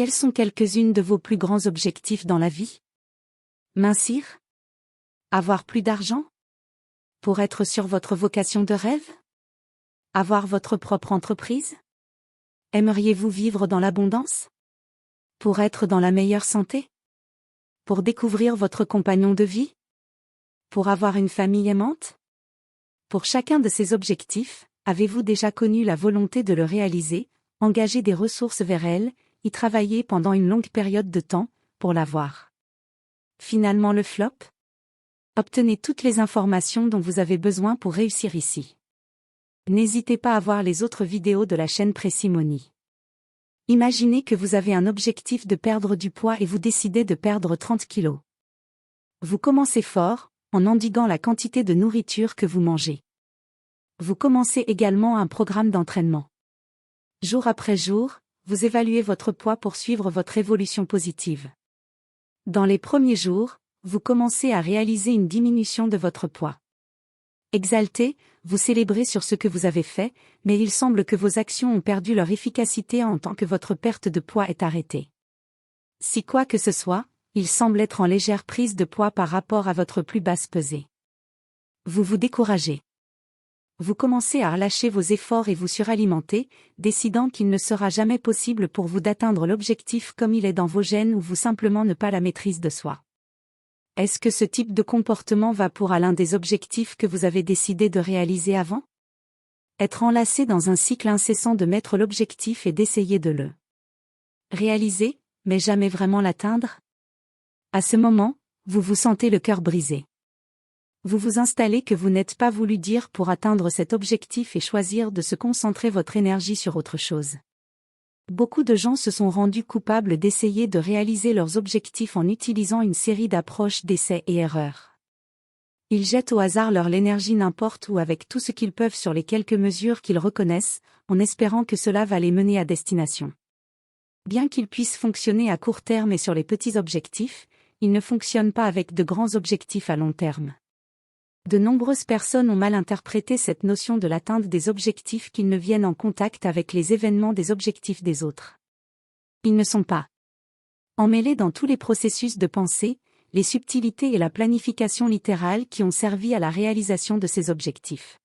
Quelles sont quelques-unes de vos plus grands objectifs dans la vie? Mincir? Avoir plus d'argent? Pour être sur votre vocation de rêve? Avoir votre propre entreprise? Aimeriez-vous vivre dans l'abondance? Pour être dans la meilleure santé? Pour découvrir votre compagnon de vie? Pour avoir une famille aimante? Pour chacun de ces objectifs, avez-vous déjà connu la volonté de le réaliser, engager des ressources vers elle, y travailler pendant une longue période de temps, pour l'avoir? Finalement le flop? Obtenez toutes les informations dont vous avez besoin pour réussir ici. N'hésitez pas à voir les autres vidéos de la chaîne Précimony. Imaginez que vous avez un objectif de perdre du poids et vous décidez de perdre 30 kilos. Vous commencez fort, en endiguant la quantité de nourriture que vous mangez. Vous commencez également un programme d'entraînement. Jour après jour, vous évaluez votre poids pour suivre votre évolution positive. Dans les premiers jours, vous commencez à réaliser une diminution de votre poids. Exalté, vous célébrez sur ce que vous avez fait, mais il semble que vos actions ont perdu leur efficacité en tant que votre perte de poids est arrêtée. Si quoi que ce soit, il semble être en légère prise de poids par rapport à votre plus basse pesée. Vous vous découragez. Vous commencez à relâcher vos efforts et vous suralimenter, décidant qu'il ne sera jamais possible pour vous d'atteindre l'objectif comme il est dans vos gènes ou vous simplement ne pas la maîtrise de soi. Est-ce que ce type de comportement va pour l'un des objectifs que vous avez décidé de réaliser avant? Être enlacé dans un cycle incessant de mettre l'objectif et d'essayer de le réaliser, mais jamais vraiment l'atteindre? À ce moment, vous vous sentez le cœur brisé. Vous vous installez que vous n'êtes pas voulu dire pour atteindre cet objectif et choisir de se concentrer votre énergie sur autre chose. Beaucoup de gens se sont rendus coupables d'essayer de réaliser leurs objectifs en utilisant une série d'approches d'essais et erreurs. Ils jettent au hasard leur énergie n'importe où avec tout ce qu'ils peuvent sur les quelques mesures qu'ils reconnaissent, en espérant que cela va les mener à destination. Bien qu'ils puissent fonctionner à court terme et sur les petits objectifs, ils ne fonctionnent pas avec de grands objectifs à long terme. De nombreuses personnes ont mal interprété cette notion de l'atteinte des objectifs qu'ils ne viennent en contact avec les événements des objectifs des autres. Ils ne sont pas emmêlés dans tous les processus de pensée, les subtilités et la planification littérale qui ont servi à la réalisation de ces objectifs.